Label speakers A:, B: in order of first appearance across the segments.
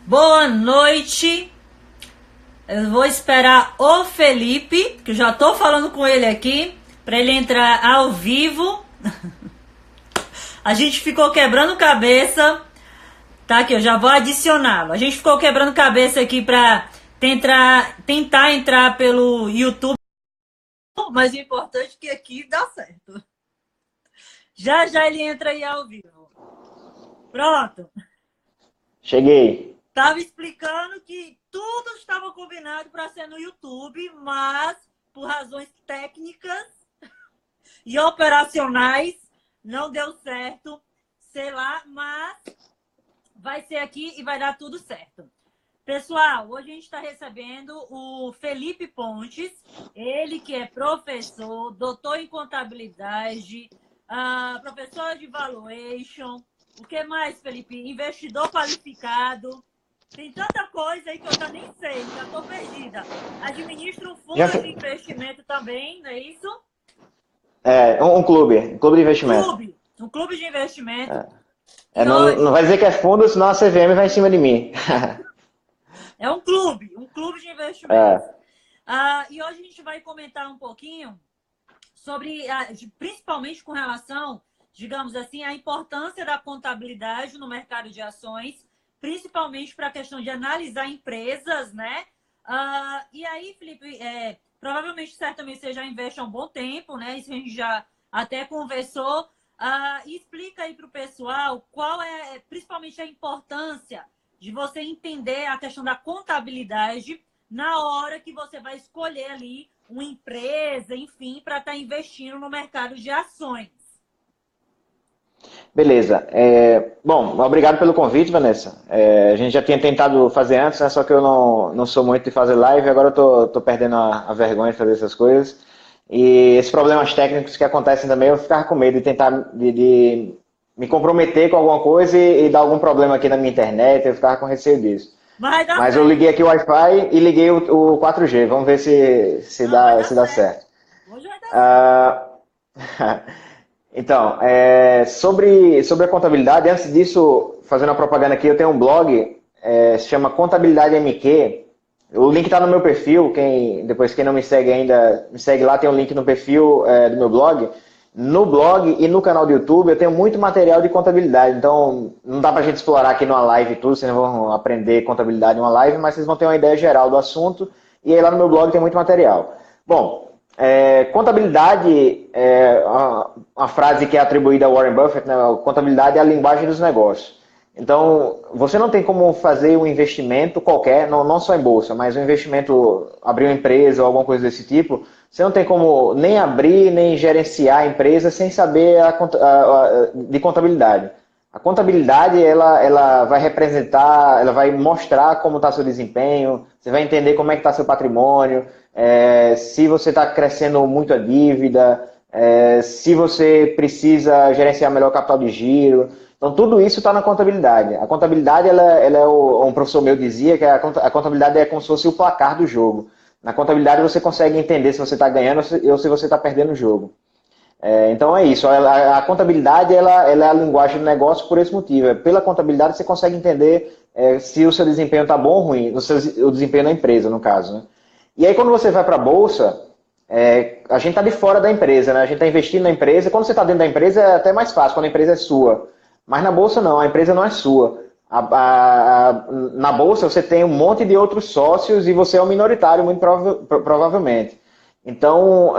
A: Boa noite. Eu vou esperar o Felipe, que eu já tô falando com ele aqui, para ele entrar ao vivo. A gente ficou quebrando cabeça. Tá aqui, eu já vou adicioná-lo. A gente ficou quebrando cabeça aqui para tentar entrar pelo YouTube, mas o importante é que aqui dá certo. Já já ele entra aí ao vivo. Pronto.
B: Cheguei.
A: Tava explicando que tudo estava combinado para ser no YouTube, mas por razões técnicas e operacionais não deu certo, sei lá, mas vai ser aqui e vai dar tudo certo. Pessoal, hoje a gente está recebendo o Felipe Pontes, ele que é professor, doutor em contabilidade, professor de valuation, o que mais, Felipe? Investidor qualificado. Tem tanta coisa aí que eu já nem sei, já estou perdida. Administra um
B: Já,
A: fundo de investimento também, não é isso?
B: um clube de investimento.
A: Um clube de investimento.
B: É,
A: E
B: não
A: hoje
B: vai dizer que é fundo, senão a CVM vai em cima de mim.
A: é um clube de investimentos.
B: É,
A: E hoje a gente vai comentar um pouquinho sobre, principalmente com relação, digamos assim, à importância da contabilidade no mercado de ações, principalmente para a questão de analisar empresas, né? E aí, Felipe, provavelmente, certamente você já investe há um bom tempo, né? Isso a gente já até conversou. E explica aí para o pessoal qual é, principalmente, a importância de você entender a questão da contabilidade na hora que você vai escolher ali uma empresa, enfim, para estar investindo no mercado de ações.
B: beleza. Bom, obrigado pelo convite, Vanessa. A gente já tinha tentado fazer antes, né, só que eu não sou muito de fazer live, agora eu tô perdendo a vergonha de fazer essas coisas. E esses problemas técnicos que acontecem também, eu ficava com medo de tentar de me comprometer com alguma coisa e dar algum problema aqui na minha internet, eu ficava com receio disso.
A: Vai dar
B: Mas eu
A: certo.
B: liguei aqui o Wi-Fi e liguei o 4G. Vamos ver
A: Não, vai dar
B: se dá
A: certo.
B: certo.
A: Hoje vai dar certo.
B: Ah, então, sobre a contabilidade, antes disso, fazendo a propaganda aqui, eu tenho um blog, se chama Contabilidade MQ. O link está no meu perfil. Quem não me segue ainda, me segue lá, tem um link no perfil do meu blog. No blog e no canal do YouTube eu tenho muito material de contabilidade, então não dá para a gente explorar aqui numa live e tudo, vocês não vão aprender contabilidade em uma live, mas vocês vão ter uma ideia geral do assunto, e aí lá no meu blog tem muito material. Bom, contabilidade é uma frase que é atribuída a Warren Buffett, né? Contabilidade é a linguagem dos negócios. Então, você não tem como fazer um investimento qualquer, não só em bolsa, mas um investimento, abrir uma empresa ou alguma coisa desse tipo, você não tem como nem abrir, nem gerenciar a empresa sem saber de contabilidade. A contabilidade, ela vai representar, ela vai mostrar como está seu desempenho, você vai entender como é que está seu patrimônio, se você está crescendo muito a dívida, se você precisa gerenciar melhor o capital de giro. Então, tudo isso está na contabilidade. A contabilidade, um professor meu dizia que a contabilidade é como se fosse o placar do jogo. Na contabilidade, você consegue entender se você está ganhando ou se você está perdendo o jogo. Então, é isso. A contabilidade ela é a linguagem do negócio por esse motivo. Pela contabilidade, você consegue entender se o seu desempenho está bom ou ruim, o desempenho da empresa, no caso. Né? E aí, quando você vai para a bolsa, a gente está de fora da empresa, né? A gente está investindo na empresa. Quando você está dentro da empresa, é até mais fácil, quando a empresa é sua. Mas na bolsa não, a empresa não é sua. Na bolsa você tem um monte de outros sócios e você é o minoritário, muito provavelmente. Então,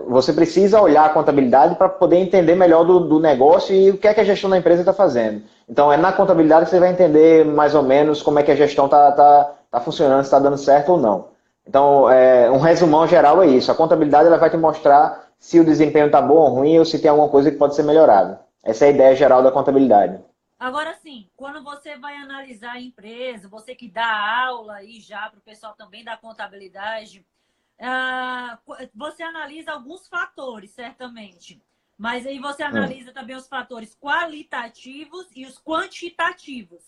B: você precisa olhar a contabilidade para poder entender melhor do negócio e o que é que a gestão da empresa está fazendo. Então, é na contabilidade que você vai entender mais ou menos como é que a gestão está funcionando, se está dando certo ou não. Então, um resumão geral é isso. A contabilidade ela vai te mostrar se o desempenho está bom ou ruim ou se tem alguma coisa que pode ser melhorada. Essa é a ideia geral da contabilidade.
A: Agora sim, quando você vai analisar a empresa, você que dá aula aí já para o pessoal também da contabilidade, você analisa alguns fatores, certamente. Mas aí você analisa também os fatores qualitativos e os quantitativos.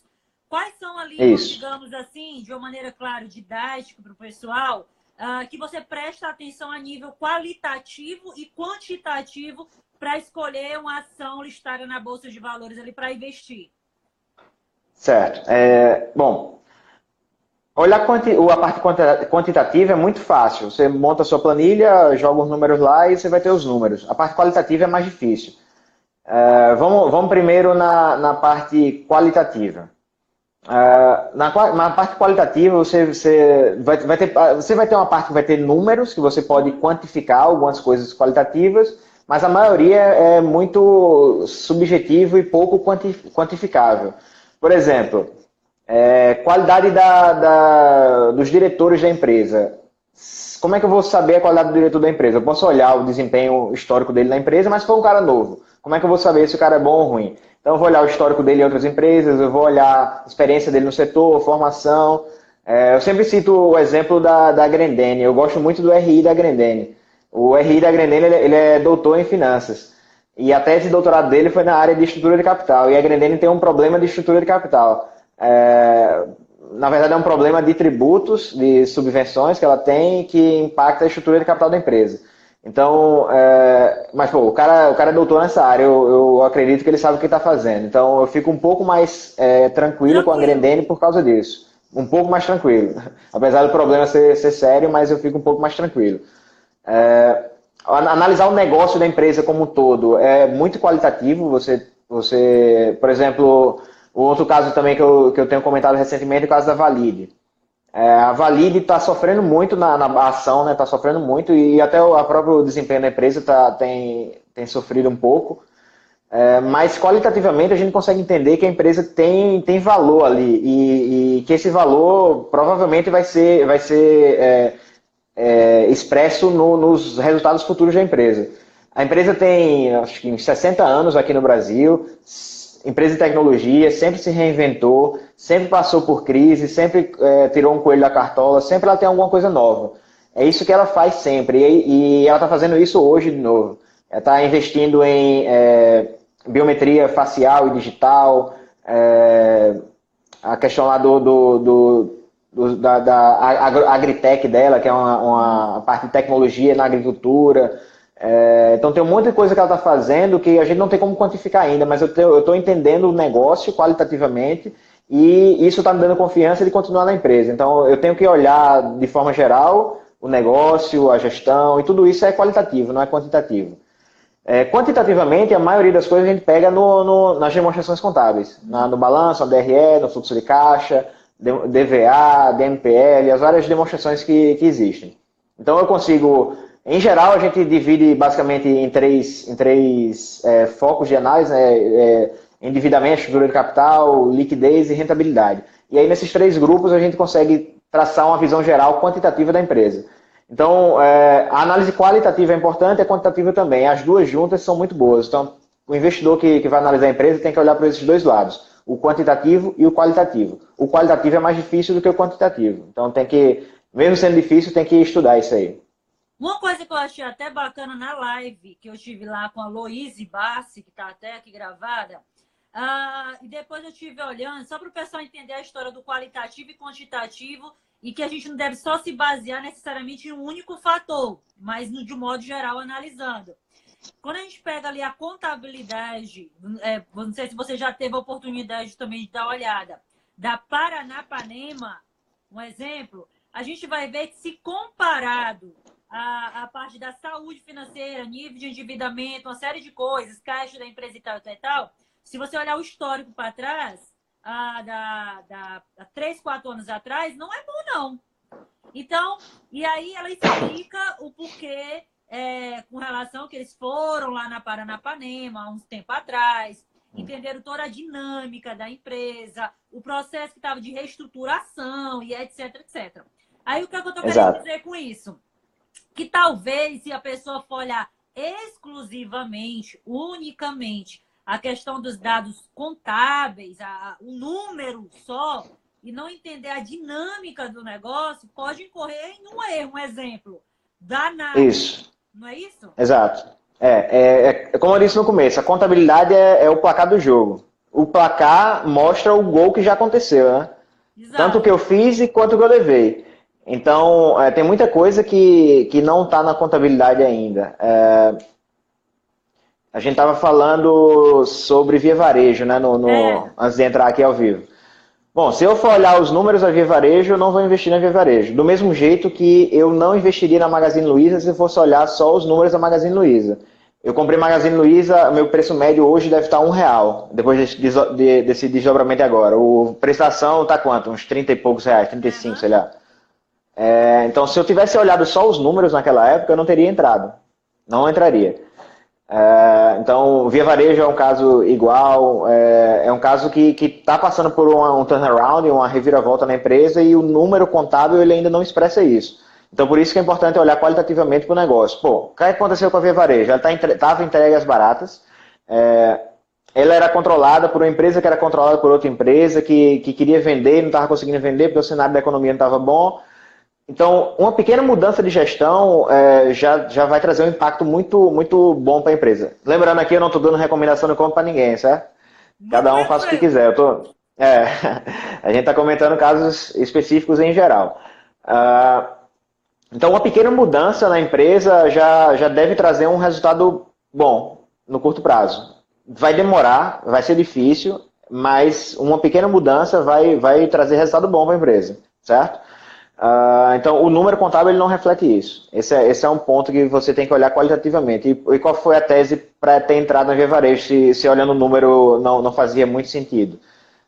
A: Quais são ali,
B: É isso.
A: digamos assim, de uma maneira, claro, didática para o pessoal, que você presta atenção a nível qualitativo e quantitativo para escolher uma ação listada na Bolsa de Valores ali para investir?
B: Certo. Bom, olhar a parte quantitativa é muito fácil. Você monta a sua planilha, joga os números lá e você vai ter os números. A parte qualitativa é mais difícil. Vamos primeiro na parte qualitativa. Na parte qualitativa, você vai ter uma parte que vai ter números, que você pode quantificar algumas coisas qualitativas, mas a maioria é muito subjetivo e pouco quantificável. Por exemplo, qualidade dos diretores da empresa. Como é que eu vou saber a qualidade do diretor da empresa? Eu posso olhar o desempenho histórico dele na empresa, mas se for um cara novo, como é que eu vou saber se o cara é bom ou ruim? Então eu vou olhar o histórico dele em outras empresas, eu vou olhar a experiência dele no setor, formação. Eu sempre cito o exemplo da Grendene. Eu gosto muito do RI da Grendene. O RI da Grendene ele é doutor em finanças. E a tese de doutorado dele foi na área de estrutura de capital. E a Grendene tem um problema de estrutura de capital. Na verdade, é um problema de tributos, de subvenções que ela tem que impacta a estrutura de capital da empresa. Então, mas pô, o cara é doutor nessa área, eu acredito que ele sabe o que está fazendo. Então, eu fico um pouco mais tranquilo com a Grendene por causa disso. Um pouco mais tranquilo. Apesar do problema ser sério, mas eu fico um pouco mais tranquilo. Analisar o negócio da empresa como um todo é muito qualitativo. Você, por exemplo, o outro caso também que eu tenho comentado recentemente é o caso da Valide. A Valide está sofrendo muito na ação, né? Está sofrendo muito e até o próprio desempenho da empresa tem sofrido um pouco. Mas qualitativamente a gente consegue entender que a empresa tem valor ali e que esse valor provavelmente vai ser expresso nos resultados futuros da empresa. A empresa tem, acho que, 60 anos aqui no Brasil, empresa de tecnologia, sempre se reinventou, sempre passou por crise, sempre tirou um coelho da cartola, sempre ela tem alguma coisa nova. É isso que ela faz sempre e ela está fazendo isso hoje de novo. Ela está investindo em biometria facial e digital, a questão lá da agritech dela, que é uma parte de tecnologia na agricultura. Então tem um monte de coisa que ela está fazendo que a gente não tem como quantificar ainda, mas eu estou entendendo o negócio qualitativamente e isso está me dando confiança de continuar na empresa. Então eu tenho que olhar de forma geral o negócio, a gestão e tudo isso é qualitativo, não é quantitativo. Quantitativamente, a maioria das coisas a gente pega nas demonstrações contábeis, no balanço, no DRE, no fluxo de caixa, DVA, DMPL, as várias demonstrações que existem. Então eu consigo, em geral, a gente divide basicamente em três focos de análise, né? Endividamento, estrutura de capital, liquidez e rentabilidade. E aí nesses três grupos a gente consegue traçar uma visão geral quantitativa da empresa. Então, a análise qualitativa é importante e a quantitativa também. As duas juntas são muito boas. Então, o investidor que vai analisar a empresa tem que olhar para esses dois lados, o quantitativo e o qualitativo. O qualitativo é mais difícil do que o quantitativo. Então, mesmo sendo difícil, tem que estudar isso aí.
A: Uma coisa que eu achei até bacana na live, que eu estive lá com a Loise Bassi, que está até aqui gravada, e depois eu estive olhando, só para o pessoal entender a história do qualitativo e quantitativo, e que a gente não deve só se basear necessariamente em um único fator, mas de um modo geral analisando. Quando a gente pega ali a contabilidade, não sei se você já teve a oportunidade também de dar uma olhada, da Paranapanema, um exemplo, a gente vai ver que se comparado a parte da saúde financeira, nível de endividamento, uma série de coisas, caixa da empresa e tal, se você olhar o histórico para trás, há 3, 4 anos atrás, não é bom, não. Então, e aí ela explica o porquê com relação que eles foram lá na Paranapanema, há uns tempo atrás, entenderam toda a dinâmica da empresa, o processo que estava de reestruturação e etc, etc. Aí o que eu estou querendo dizer com isso? Que talvez, se a pessoa for olhar exclusivamente, unicamente, a questão dos dados contábeis, o número só, e não entender a dinâmica do negócio, pode incorrer em um erro. Um exemplo, danado.
B: Isso.
A: Não é isso?
B: Exato. Como eu disse no começo, a contabilidade é o placar do jogo. O placar mostra o gol que já aconteceu, né? Exato. Tanto o que eu fiz quanto o que eu levei. Então, tem muita coisa que não está na contabilidade ainda. A gente estava falando sobre via varejo, né? Antes de entrar aqui ao vivo. Bom, se eu for olhar os números da Via Varejo, eu não vou investir na Via Varejo. Do mesmo jeito que eu não investiria na Magazine Luiza se fosse olhar só os números da Magazine Luiza. Eu comprei Magazine Luiza, meu preço médio hoje deve estar R$ 1, depois desse desdobramento agora. O prestação está quanto? Uns 30 e poucos reais, 35, sei lá. Então, se eu tivesse olhado só os números naquela época, eu não teria entrado. Não entraria. Então, Via Varejo é um caso igual, é um caso que está passando por um turnaround, uma reviravolta na empresa e o número contábil ele ainda não expressa isso. Então, por isso que é importante olhar qualitativamente para o negócio. Pô, o que aconteceu com a Via Varejo? Ela estava entregue às baratas, ela era controlada por uma empresa que era controlada por outra empresa que queria vender e não estava conseguindo vender porque o cenário da economia não estava bom. Então, uma pequena mudança de gestão já vai trazer um impacto muito, muito bom para a empresa. Lembrando aqui, eu não estou dando recomendação de compra para ninguém, certo? Cada um faz o que quiser. A gente está comentando casos específicos em geral. Então, uma pequena mudança na empresa já deve trazer um resultado bom no curto prazo. Vai demorar, vai ser difícil, mas uma pequena mudança vai trazer resultado bom para a empresa, certo? Então, o número contábil ele não reflete isso. Esse é um ponto que você tem que olhar qualitativamente. E qual foi a tese para ter entrado na Via Varejo, se olhando o número não fazia muito sentido?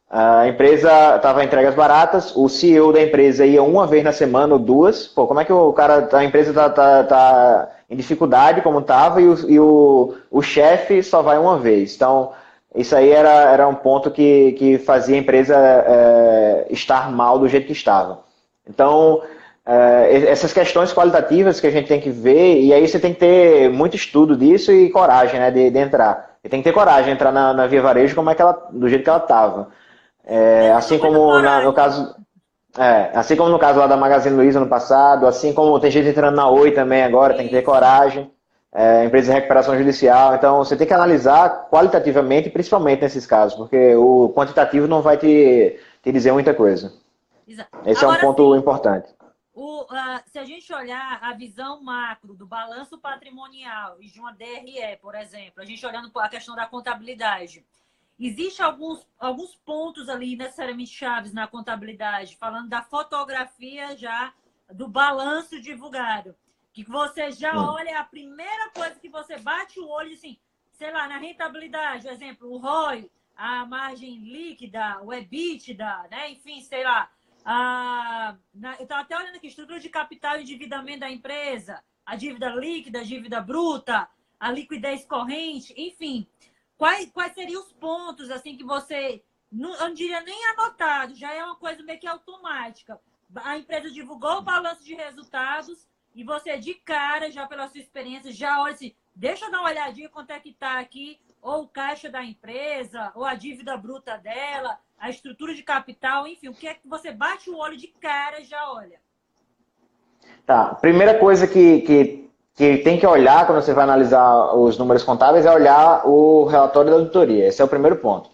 B: A empresa estava entregue às baratas, o CEO da empresa ia uma vez na semana ou duas. Pô, como é que a empresa tá em dificuldade como estava e o chefe só vai uma vez? Então, isso aí era um ponto que fazia a empresa estar mal do jeito que estava. Então, essas questões qualitativas que a gente tem que ver, e aí você tem que ter muito estudo disso e coragem, né, de entrar. Você tem que ter coragem de entrar na Via Varejo do jeito que ela estava. Assim como no caso... assim como no caso lá da Magazine Luiza no passado, assim como tem gente entrando na Oi também agora, tem que ter coragem. Empresa de recuperação judicial. Então, você tem que analisar qualitativamente, principalmente nesses casos, porque o quantitativo não vai te dizer muita coisa.
A: Exato.
B: Esse agora, é um ponto importante.
A: Se a gente olhar a visão macro do balanço patrimonial e de uma DRE, por exemplo, a gente olhando a questão da contabilidade, existem alguns pontos ali necessariamente chaves na contabilidade, falando da fotografia já do balanço divulgado, que você já olha, a primeira coisa que você bate o olho, assim, sei lá, na rentabilidade, por exemplo, o ROI, a margem líquida, o EBITDA, né? Enfim, sei lá. Eu estava até olhando aqui, estrutura de capital e endividamento da empresa, a dívida líquida, a dívida bruta, a liquidez corrente, enfim. Quais seriam os pontos assim que você, eu não diria nem anotado, já é uma coisa meio que automática. A empresa divulgou o balanço de resultados e você de cara, já pela sua experiência, já olha assim, deixa eu dar uma olhadinha quanto é que está aqui, ou o caixa da empresa, ou a dívida bruta dela, a estrutura de capital, enfim, o que é que você bate o olho de cara e já olha?
B: Tá, primeira coisa que tem que olhar quando você vai analisar os números contábeis é olhar o relatório da auditoria. Esse é o primeiro ponto.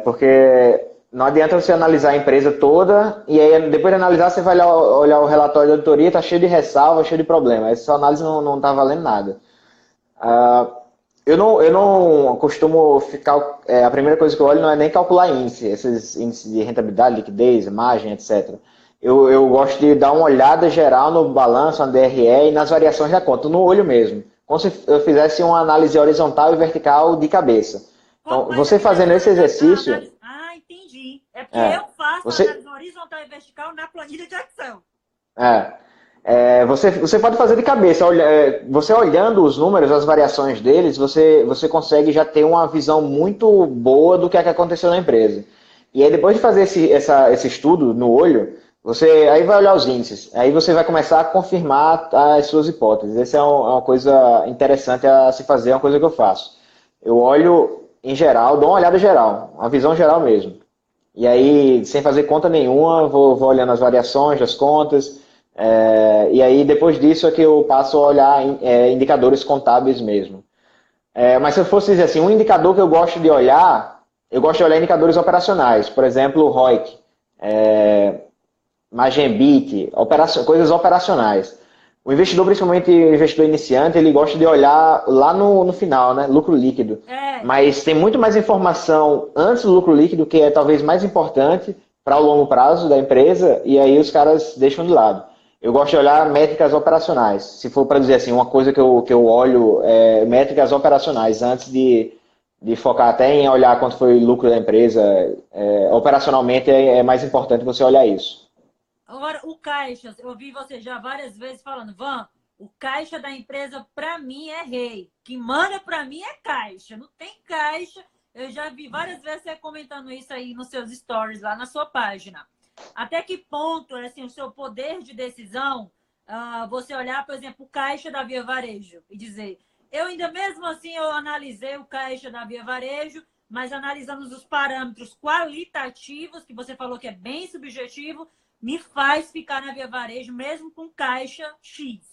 B: Porque não adianta você analisar a empresa toda e aí depois de analisar você vai olhar o relatório da auditoria, está cheio de ressalva, cheio de problema. Essa análise não está valendo nada. Eu não costumo ficar... a primeira coisa que eu olho não é nem calcular índice, esses índices de rentabilidade, liquidez, margem, etc. Eu gosto de dar uma olhada geral no balanço, na DRE e nas variações da conta, no olho mesmo. Como se eu fizesse uma análise horizontal e vertical de cabeça. Então, você fazendo esse exercício...
A: entendi. É porque eu faço análise horizontal e vertical na planilha de Excel.
B: Você pode fazer de cabeça. Você olhando os números, as variações deles, você consegue já ter uma visão muito boa do que é que aconteceu na empresa. E aí, depois de fazer esse estudo no olho, você aí vai olhar os índices. Aí você vai começar a confirmar as suas hipóteses. Essa é uma coisa interessante a se fazer, é uma coisa que eu faço. Eu olho em geral, dou uma olhada geral, uma visão geral mesmo. E aí, sem fazer conta nenhuma, vou olhando as variações das contas. E aí, depois disso, é que eu passo a olhar indicadores contábeis mesmo. Mas se eu fosse dizer assim, um indicador que eu gosto de olhar indicadores operacionais. Por exemplo, o ROIC, margem EBIT, coisas operacionais. O investidor, principalmente o investidor iniciante, ele gosta de olhar lá no final, né? Lucro líquido. Mas tem muito mais informação antes do lucro líquido, que é talvez mais importante, para o longo prazo da empresa e aí os caras deixam de lado. Eu gosto de olhar métricas operacionais. Se for para dizer assim, uma coisa que eu olho é métricas operacionais antes de focar até em olhar quanto foi o lucro da empresa. Operacionalmente é mais importante você olhar isso.
A: Agora, o caixa, eu ouvi você já várias vezes falando, Van, o caixa da empresa, para mim, é rei. Quem manda para mim é caixa. Não tem caixa. Eu já vi várias vezes você comentando isso aí nos seus stories, lá na sua página. Até que ponto, assim, o seu poder de decisão, você olhar, por exemplo, o caixa da Via Varejo e dizer, eu ainda mesmo assim, eu analisei o caixa da Via Varejo, mas analisamos os parâmetros qualitativos, que você falou que é bem subjetivo, me faz ficar na Via Varejo, mesmo com caixa X.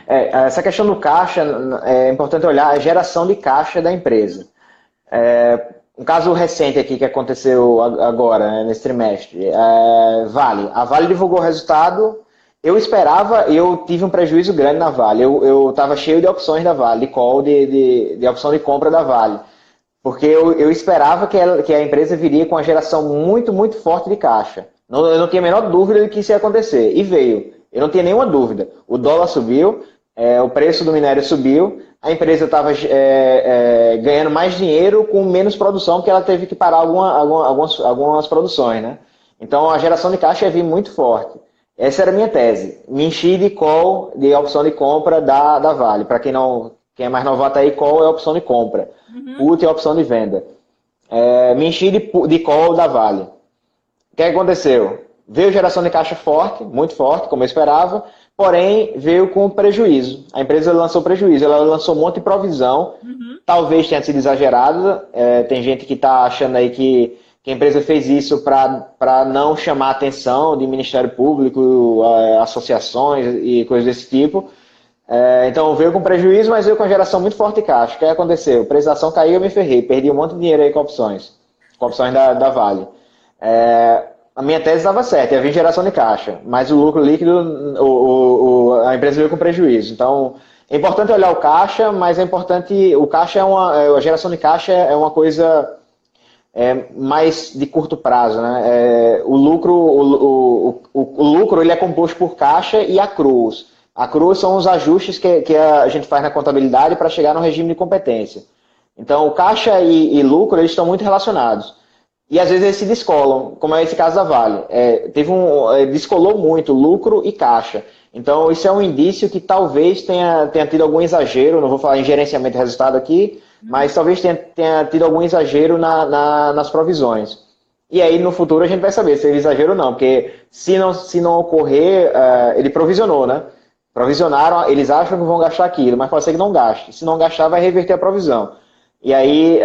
B: Essa questão do caixa, é importante olhar a geração de caixa da empresa. Um caso recente aqui que aconteceu agora, né, nesse trimestre, Vale. A Vale divulgou o resultado, eu esperava, eu tive um prejuízo grande na Vale. Eu estava cheio de opções da Vale, de call, de opção de compra da Vale. Porque eu esperava que a empresa viria com uma geração muito, muito forte de caixa. Eu não tinha a menor dúvida de que isso ia acontecer. E veio. Eu não tinha nenhuma dúvida. O dólar subiu, o preço do minério subiu, a empresa estava ganhando mais dinheiro com menos produção, porque ela teve que parar algumas produções, né? Então a geração de caixa ia vir muito forte. Essa era a minha tese. Me enchi de call, de opção de compra da Vale. Para quem é mais novato aí, call é a opção de compra. Put é a opção de venda. Me enchi de call da Vale. O que aconteceu? Veio geração de caixa forte, muito forte, como eu esperava, porém veio com prejuízo. A empresa lançou prejuízo, ela lançou um monte de provisão, talvez tenha sido exagerada, tem gente que está achando aí que a empresa fez isso para não chamar a atenção de Ministério Público, associações e coisas desse tipo. Então veio com prejuízo, mas veio com geração muito forte de caixa. O que aconteceu? A preço da ação caiu, eu me ferrei, perdi um monte de dinheiro aí com opções da Vale. A minha tese estava certa, ia vir geração de caixa, mas o lucro líquido, a empresa veio com prejuízo. Então, é importante olhar o caixa, mas é importante, a geração de caixa é uma coisa mais de curto prazo, né? O lucro ele é composto por caixa e accruals. Accruals são os ajustes que a gente faz na contabilidade para chegar no regime de competência. Então, o caixa e lucro eles estão muito relacionados. E às vezes eles se descolam, como é esse caso da Vale. Descolou muito lucro e caixa. Então, isso é um indício que talvez tenha tido algum exagero, não vou falar em gerenciamento de resultado aqui, mas talvez tenha tido algum exagero nas provisões. E aí, no futuro, a gente vai saber se teve exagero ou não, porque se não ocorrer, ele provisionou, né? Provisionaram, eles acham que vão gastar aquilo, mas pode ser que não gaste. Se não gastar, vai reverter a provisão. E aí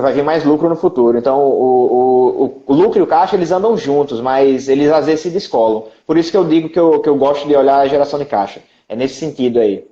B: vai vir mais lucro no futuro. Então, o lucro e o caixa, eles andam juntos, mas eles às vezes se descolam. Por isso que eu digo que eu gosto de olhar a geração de caixa. É nesse sentido aí.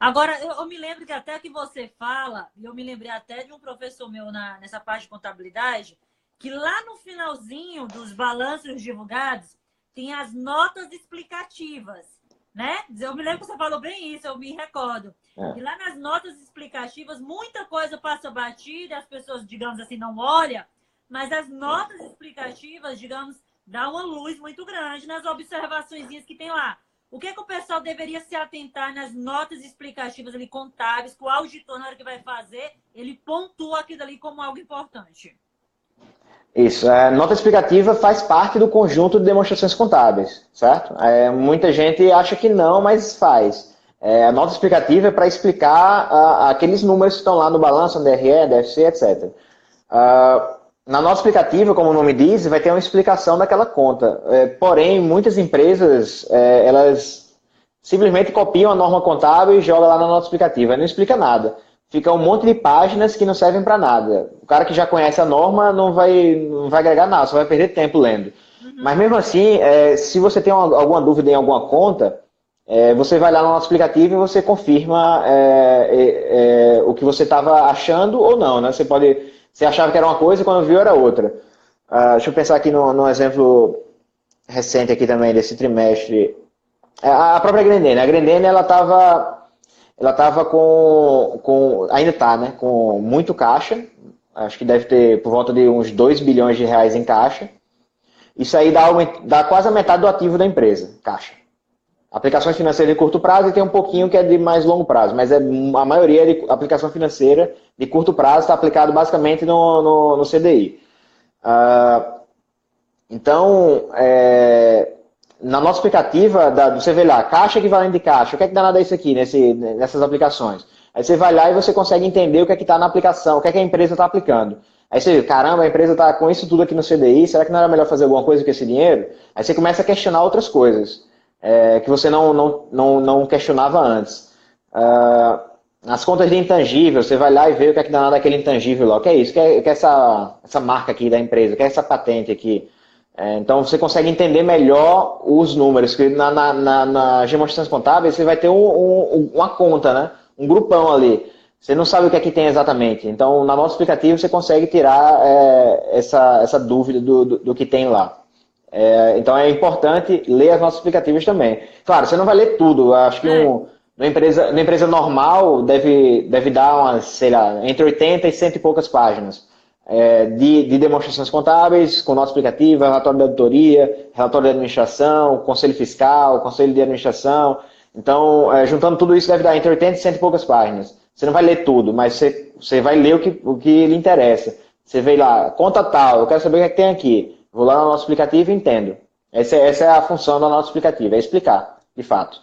A: Agora, eu me lembro que até que você fala, e eu me lembrei até de um professor meu nessa parte de contabilidade, que lá no finalzinho dos balanços divulgados, tem as notas explicativas, né? Eu me lembro que você falou bem isso, eu me recordo. E lá nas notas explicativas, muita coisa passa batida, as pessoas, digamos assim, não olham, mas as notas explicativas, digamos, dão uma luz muito grande nas observações que tem lá. O que o pessoal deveria se atentar nas notas explicativas ali, contábeis, que o auditor, na hora que vai fazer, ele pontua aquilo ali como algo importante?
B: Isso, a nota explicativa faz parte do conjunto de demonstrações contábeis, certo? Muita gente acha que não, mas faz. A nota explicativa é para explicar aqueles números que estão lá no balanço, DRE, DFC, etc. Na nota explicativa, como o nome diz, vai ter uma explicação daquela conta. Porém, muitas empresas, elas simplesmente copiam a norma contábil e jogam lá na nota explicativa. Não explica nada. Fica um monte de páginas que não servem para nada. O cara que já conhece a norma não vai agregar nada, só vai perder tempo lendo. Mas mesmo assim, se você tem alguma dúvida em alguma conta, você vai lá na nota explicativa e você confirma o que você estava achando ou não, né? Você achava que era uma coisa e quando viu era outra. Deixa eu pensar aqui num exemplo recente aqui também desse trimestre. A própria Grendene. A Grendene, ela estava com ainda está, né? Com muito caixa, acho que deve ter por volta de uns 2 bilhões de reais em caixa. Isso aí dá quase a metade do ativo da empresa, caixa. Aplicações financeiras de curto prazo e tem um pouquinho que é de mais longo prazo, mas a maioria é de aplicação financeira de curto prazo, está aplicado basicamente no CDI. Então, na nossa aplicativa, você vê lá, caixa equivalente de caixa, o que é que danado é isso aqui nessas aplicações? Aí você vai lá e você consegue entender o que é que está na aplicação, o que é que a empresa está aplicando. Aí você vê, caramba, a empresa está com isso tudo aqui no CDI, será que não era melhor fazer alguma coisa com esse dinheiro? Aí você começa a questionar outras coisas que você não questionava antes. As contas de intangível, você vai lá e vê o que é que danado daquele intangível lá. O que é isso? O que é essa marca aqui da empresa? O que é essa patente aqui? Então você consegue entender melhor os números, que nas demonstrações contábeis você vai ter uma conta, né? Um grupão ali. Você não sabe o que é que tem exatamente. Então, na nosso aplicativo você consegue tirar essa dúvida do que tem lá. Então é importante ler as nossas aplicativas também. Claro, você não vai ler tudo. Eu acho que numa empresa normal deve dar umas, sei lá, entre 80 e 100 e poucas páginas. De demonstrações contábeis, com nosso aplicativo, relatório de auditoria, relatório de administração, conselho fiscal, conselho de administração. Então, juntando tudo isso, deve dar entre 80 e 100 e poucas páginas. Você não vai ler tudo, mas você vai ler o que lhe interessa. Você vê lá, conta tal, eu quero saber o que é que tem aqui. Vou lá no nosso aplicativo e entendo. Essa é a função do nosso aplicativo, é explicar, de fato.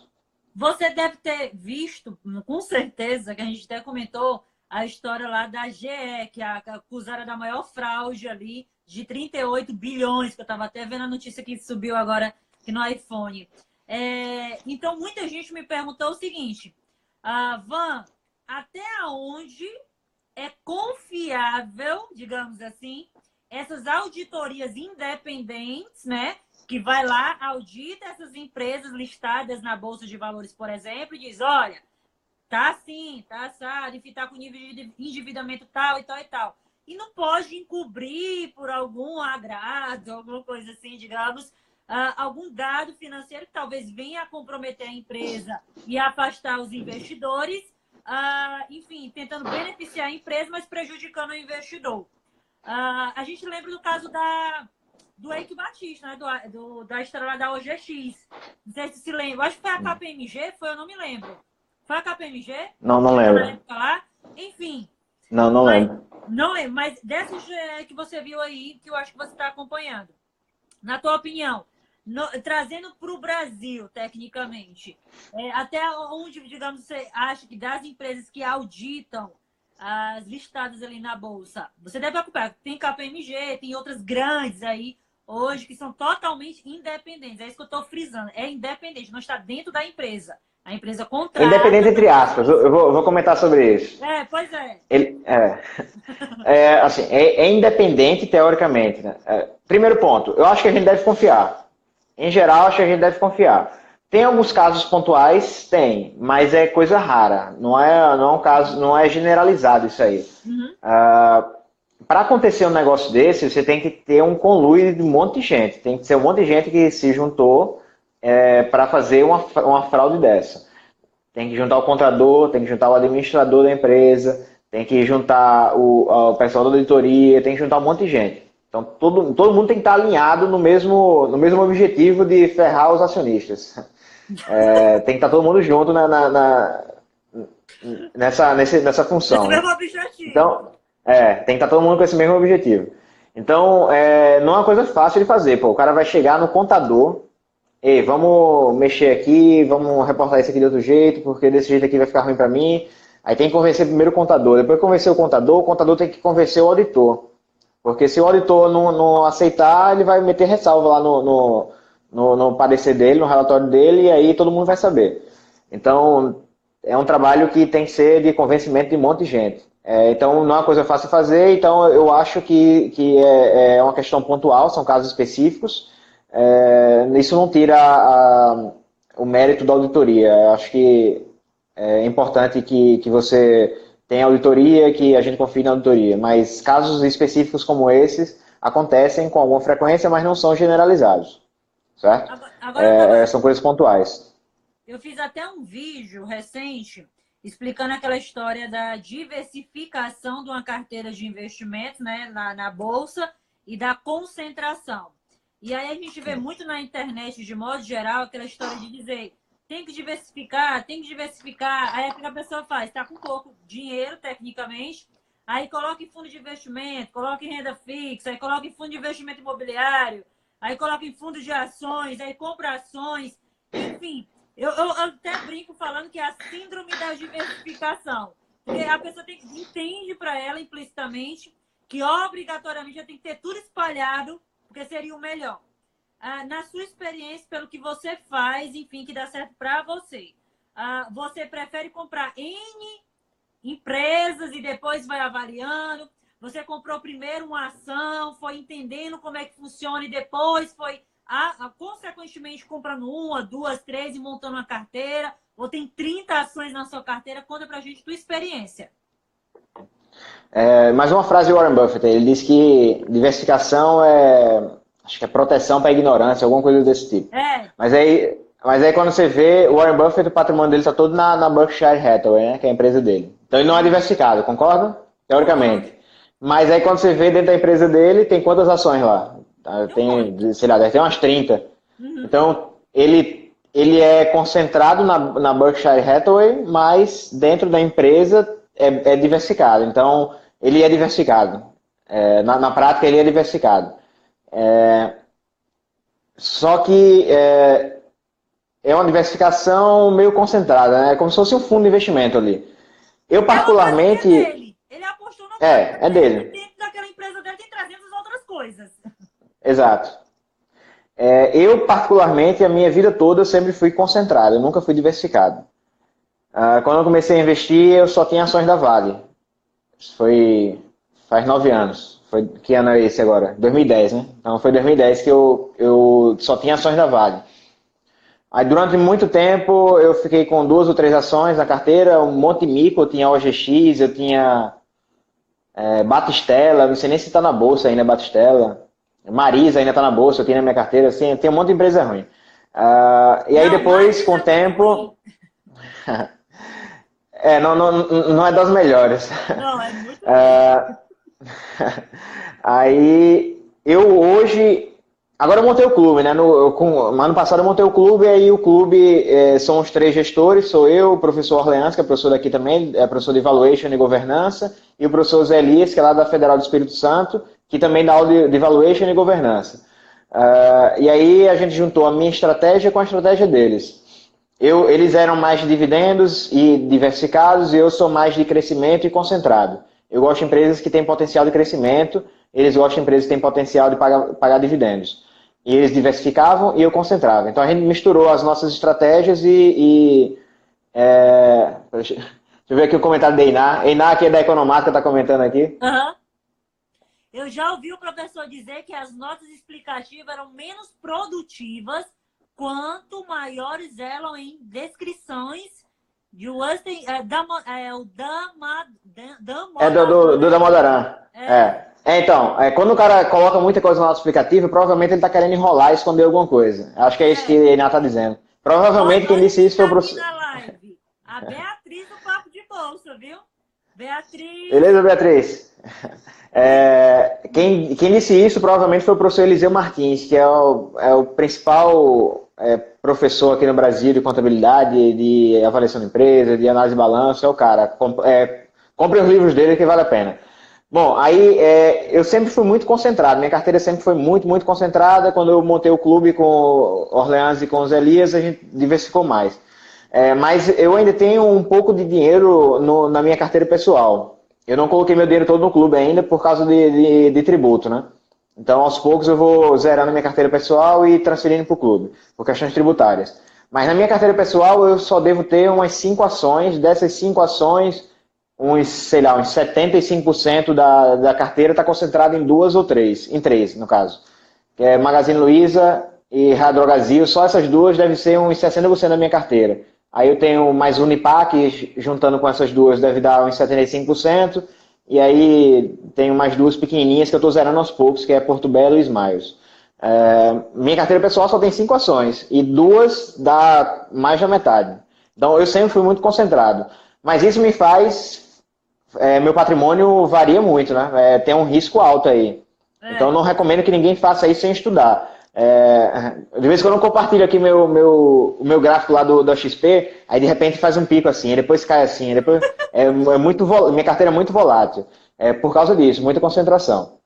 A: Você deve ter visto, com certeza, que a gente até comentou a história lá da GE, que acusaram da maior fraude ali, de 38 bilhões, que eu estava até vendo a notícia que subiu agora aqui no iPhone. Então, muita gente me perguntou o seguinte, Van, até onde é confiável, digamos assim, essas auditorias independentes, né? Que vai lá, audita essas empresas listadas na Bolsa de Valores, por exemplo, e diz, olha, tá assim, tá assado, enfim, tá com nível de endividamento tal e tal e tal. E não pode encobrir por algum agrado, alguma coisa assim, digamos, algum dado financeiro que talvez venha a comprometer a empresa e afastar os investidores, enfim, tentando beneficiar a empresa, mas prejudicando o investidor. A gente lembra do caso do Eike Batista, né? Da história lá da OGX. Não sei se lembra. Acho que foi a KPMG, eu não me lembro. Foi a KPMG?
B: Não lembro.
A: Enfim.
B: Não lembro.
A: Não lembro, mas dessas que você viu aí, que eu acho que você está acompanhando. Na tua opinião, trazendo para o Brasil, tecnicamente, até onde, digamos, você acha que das empresas que auditam as listadas ali na Bolsa, você deve acompanhar. Tem KPMG, tem outras grandes aí, hoje, que são totalmente independentes. É isso que eu estou frisando. É independente, não está dentro da empresa. A empresa contrata...
B: Independente entre aspas. Eu vou comentar sobre isso.
A: Pois é.
B: Assim, é independente teoricamente. Né? Primeiro ponto, eu acho que a gente deve confiar. Em geral, acho que a gente deve confiar. Tem alguns casos pontuais? Tem, mas é coisa rara. Não é um caso, não é generalizado isso aí.
A: Uhum.
B: Para acontecer um negócio desse, você tem que ter um conluio de um monte de gente. Tem que ser um monte de gente que se juntou para fazer uma fraude dessa. Tem que juntar o contador, tem que juntar o administrador da empresa, tem que juntar o pessoal da auditoria, tem que juntar um monte de gente. Então, todo mundo tem que estar alinhado no mesmo objetivo de ferrar os acionistas. Tem que estar todo mundo junto nessa função.
A: Esse mesmo objetivo.
B: Então, tem que estar todo mundo com esse mesmo objetivo. Então, não é uma coisa fácil de fazer. Pô, o cara vai chegar no contador, vamos mexer aqui, vamos reportar isso aqui de outro jeito, porque desse jeito aqui vai ficar ruim para mim. Aí tem que convencer primeiro o contador. Depois de convencer o contador tem que convencer o auditor. Porque se o auditor não aceitar, ele vai meter ressalva lá no parecer dele, no relatório dele, e aí todo mundo vai saber. Então, é um trabalho que tem que ser de convencimento de um monte de gente. Então, não é uma coisa fácil de fazer, então eu acho que é uma questão pontual, são casos específicos. Isso não tira o mérito da auditoria. Eu acho que é importante que você tenha auditoria, que a gente confie na auditoria, mas casos específicos como esses acontecem com alguma frequência, mas não são generalizados, certo?
A: Agora
B: são coisas pontuais.
A: Eu fiz até um vídeo recente explicando aquela história da diversificação de uma carteira de investimentos, né, na bolsa e da concentração. E aí a gente vê muito na internet, de modo geral, aquela história de dizer tem que diversificar, tem que diversificar. Aí o que a pessoa faz? Está com pouco dinheiro, tecnicamente, aí coloca em fundo de investimento, coloca em renda fixa, aí coloca em fundo de investimento imobiliário, aí coloca em fundo de ações, aí compra ações, enfim. Eu até brinco falando que é a síndrome da diversificação. Porque a pessoa entende para ela implicitamente que obrigatoriamente tem que ter tudo espalhado, porque seria o melhor. Na sua experiência, pelo que você faz, enfim, que dá certo para você, você prefere comprar N empresas e depois vai avaliando? Você comprou primeiro uma ação, foi entendendo como é que funciona e depois foi, consequentemente, comprando uma, duas, três e montando uma carteira? Ou tem 30 ações na sua carteira? Conta pra gente tua experiência.
B: Mais uma frase de Warren Buffett. Ele diz que diversificação acho que é proteção para a ignorância, alguma coisa desse tipo. Mas aí quando você vê, o Warren Buffett, o patrimônio dele está todo na Berkshire Hathaway, né, que é a empresa dele. Então ele não é diversificado, concorda? Teoricamente. Mas aí quando você vê dentro da empresa dele, tem quantas ações lá? Tem, sei lá, deve ter umas 30. Então ele é concentrado na Berkshire Hathaway, mas dentro da empresa é diversificado. Então ele é diversificado. Na prática ele é diversificado. Só que é uma diversificação meio concentrada, né? É como se fosse um fundo de investimento ali. Eu particularmente...
A: É dele. Ele apostou no
B: é dele.
A: Dentro daquela empresa dele tem 300 outras coisas.
B: Exato. Eu particularmente, a minha vida toda eu sempre fui concentrado, eu nunca fui diversificado. Quando eu comecei a investir, eu só tinha ações da Vale. Isso faz 9 anos. Que ano é esse agora? 2010, né? Então foi 2010 que eu só tinha ações da Vale. Aí durante muito tempo eu fiquei com 2 ou 3 ações na carteira, um monte de mico, eu tinha OGX, eu tinha Batistella, não sei nem se está na bolsa ainda, Batistella. Marisa ainda está na bolsa, eu tinha na minha carteira, assim, tem um monte de empresa ruim. E aí depois, com o tempo... não é das melhores.
A: Não, é muito
B: Aí, eu hoje... Agora eu montei o clube, né? Ano passado eu montei o clube, e aí o clube são os 3 gestores, sou eu, o professor Orleans, que é professor daqui também, é professor de Evaluation e Governança, e o professor Zé Elias, que é lá da Federal do Espírito Santo, que também dá aula de Evaluation e Governança. E aí a gente juntou a minha estratégia com a estratégia deles. Eles eram mais de dividendos e diversificados, e eu sou mais de crescimento e concentrado. Eu gosto de empresas que têm potencial de crescimento, eles gostam de empresas que têm potencial de pagar dividendos. E eles diversificavam e eu concentrava. Então a gente misturou as nossas estratégias deixa eu ver aqui o comentário da Einá. Einá, que é da Economática, está comentando aqui.
A: Eu já ouvi o professor dizer que as notas explicativas eram menos produtivas quanto maiores eram em descrições de Weston,
B: do Damodaran. Então, quando o cara coloca muita coisa na nota explicativa, provavelmente ele está querendo enrolar e esconder alguma coisa. Acho que é isso que ele está dizendo. Provavelmente quem disse isso foi o professor...
A: A Beatriz do Papo de Bolsa, viu? Beatriz...
B: Beleza, Beatriz? Quem disse isso provavelmente foi o professor Eliseu Martins, que é o principal professor aqui no Brasil de contabilidade, de avaliação de empresa, de análise de balanço. É o cara. Compre os livros dele que vale a pena. Bom, aí eu sempre fui muito concentrado, minha carteira sempre foi muito, muito concentrada. Quando eu montei o clube com o Orleans e com os Elias, a gente diversificou mais. Mas eu ainda tenho um pouco de dinheiro na minha carteira pessoal. Eu não coloquei meu dinheiro todo no clube ainda por causa de tributo, né? Então, aos poucos, eu vou zerando a minha carteira pessoal e transferindo para o clube, por questões tributárias. Mas na minha carteira pessoal, eu só devo ter umas 5 ações. Dessas 5 ações... uns 75% da carteira está concentrado em 2 ou 3, em 3 no caso, que é Magazine Luiza e Radrogazil. Só essas duas devem ser uns 60% da minha carteira. Aí eu tenho mais Unipac, juntando com essas duas deve dar uns 75%, e aí tenho mais 2 pequenininhas que eu estou zerando aos poucos, que é Porto Belo e Smiles. Minha carteira pessoal só tem 5 ações, e 2 dá mais da metade. Então eu sempre fui muito concentrado. Mas isso me faz... meu patrimônio varia muito, né? Tem um risco alto aí. Então, eu não recomendo que ninguém faça isso sem estudar. De vez em quando eu compartilho aqui o meu gráfico lá da XP, aí de repente faz um pico assim, depois cai assim, depois minha carteira é muito volátil. Por causa disso, muita concentração.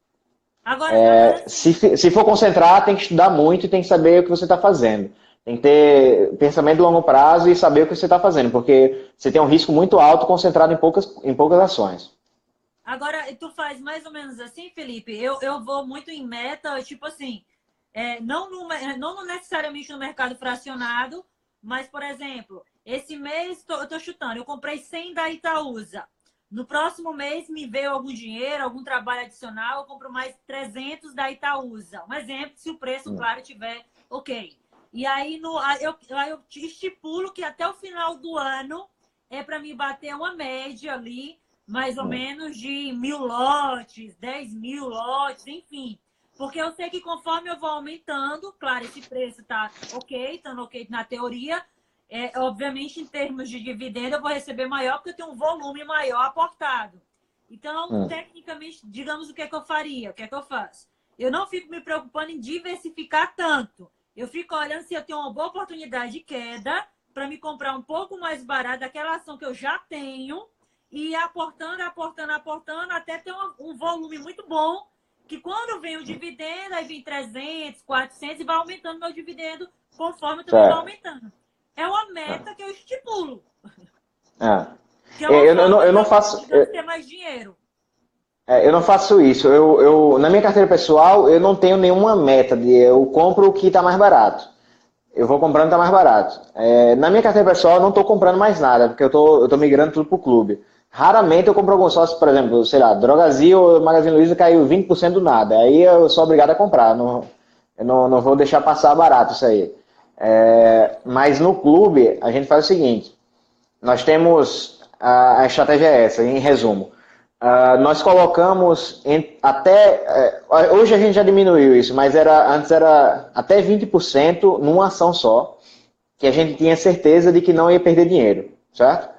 A: Agora sim.
B: Se for concentrar, tem que estudar muito e tem que saber o que você está fazendo. Tem que ter pensamento de longo prazo e saber o que você está fazendo, porque você tem um risco muito alto concentrado em poucas ações.
A: Agora, tu faz mais ou menos assim, Felipe? Eu vou muito em meta, tipo assim, não necessariamente no mercado fracionado, mas, por exemplo, esse mês eu tô chutando, eu comprei 100 da Itaúsa. No próximo mês me veio algum dinheiro, algum trabalho adicional, eu compro mais 300 da Itaúsa. Um exemplo, se o preço, claro, tiver ok. E aí eu te estipulo que até o final do ano é para me bater uma média ali, mais ou menos de 1.000 lotes, 10.000 lotes, enfim. Porque eu sei que conforme eu vou aumentando, claro, esse preço está ok, estando ok na teoria, obviamente em termos de dividendo eu vou receber maior porque eu tenho um volume maior aportado. Então, tecnicamente, digamos o que é que eu faria, o que é que eu faço? Eu não fico me preocupando em diversificar tanto. Eu fico olhando se eu tenho uma boa oportunidade de queda para me comprar um pouco mais barato daquela ação que eu já tenho e aportando até ter um volume muito bom, que quando vem o dividendo, aí vem 300, 400 e vai aumentando meu dividendo conforme também vai aumentando. É uma meta que eu estipulo. Que é uma forma
B: Eu
A: de
B: não
A: eu,
B: faço.
A: digamos, ter mais dinheiro.
B: Eu não faço isso. Na minha carteira pessoal, eu não tenho nenhuma meta de eu compro o que está mais barato. Eu vou comprando o que está mais barato. Na minha carteira pessoal, eu não estou comprando mais nada, porque eu tô migrando tudo para o clube. Raramente eu compro algum sócio, por exemplo, sei lá, Drogasil ou Magazine Luiza caiu 20% do nada. Aí eu sou obrigado a comprar. Eu não vou deixar passar barato isso aí. Mas no clube, a gente faz o seguinte. Nós temos, a estratégia é essa, em resumo. Nós colocamos hoje a gente já diminuiu isso, mas antes era até 20% numa ação só, que a gente tinha certeza de que não ia perder dinheiro, certo?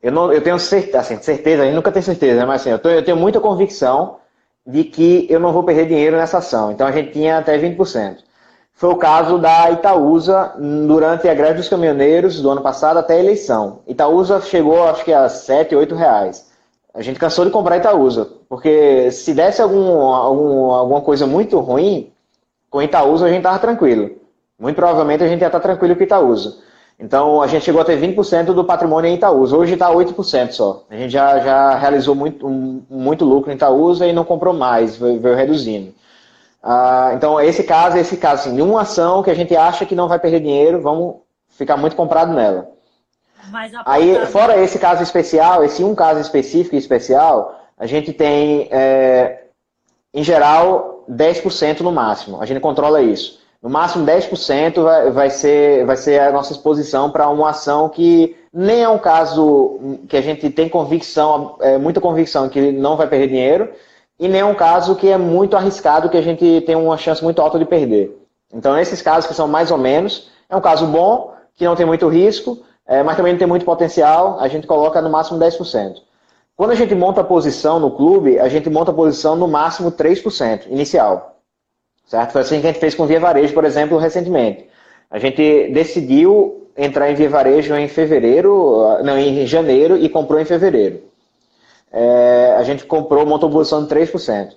B: Eu tenho certeza, assim, certeza, a gente nunca tem certeza, mas assim, eu tenho muita convicção de que eu não vou perder dinheiro nessa ação. Então a gente tinha até 20%. Foi o caso da Itaúsa durante a greve dos caminhoneiros do ano passado até a eleição. Itaúsa chegou, acho que a 7, 8 reais. A gente cansou de comprar Itaúsa, porque se desse alguma coisa muito ruim, com Itaúsa a gente estava tranquilo. Muito provavelmente a gente ia estar tranquilo com Itaúsa. Então a gente chegou a ter 20% do patrimônio em Itaúsa. Hoje está 8% só. A gente já realizou muito lucro em Itaúsa e não comprou mais, veio reduzindo. Então, esse caso, assim, uma ação que a gente acha que não vai perder dinheiro, vamos ficar muito comprado nela. Aí, fora esse caso especial, esse um caso específico e especial, a gente tem, em geral, 10% no máximo. A gente controla isso. No máximo, 10% vai ser a nossa exposição para uma ação que nem é um caso que a gente tem convicção, muita convicção que não vai perder dinheiro, e nem é um caso que é muito arriscado, que a gente tem uma chance muito alta de perder. Então, nesses casos que são mais ou menos, é um caso bom, que não tem muito risco, mas também não tem muito potencial, a gente coloca no máximo 10%. Quando a gente monta a posição no clube, a gente monta a posição no máximo 3% inicial. Certo? Foi assim que a gente fez com Via Varejo, por exemplo, recentemente. A gente decidiu entrar em Via Varejo em janeiro e comprou em fevereiro. A gente montou posição de 3%.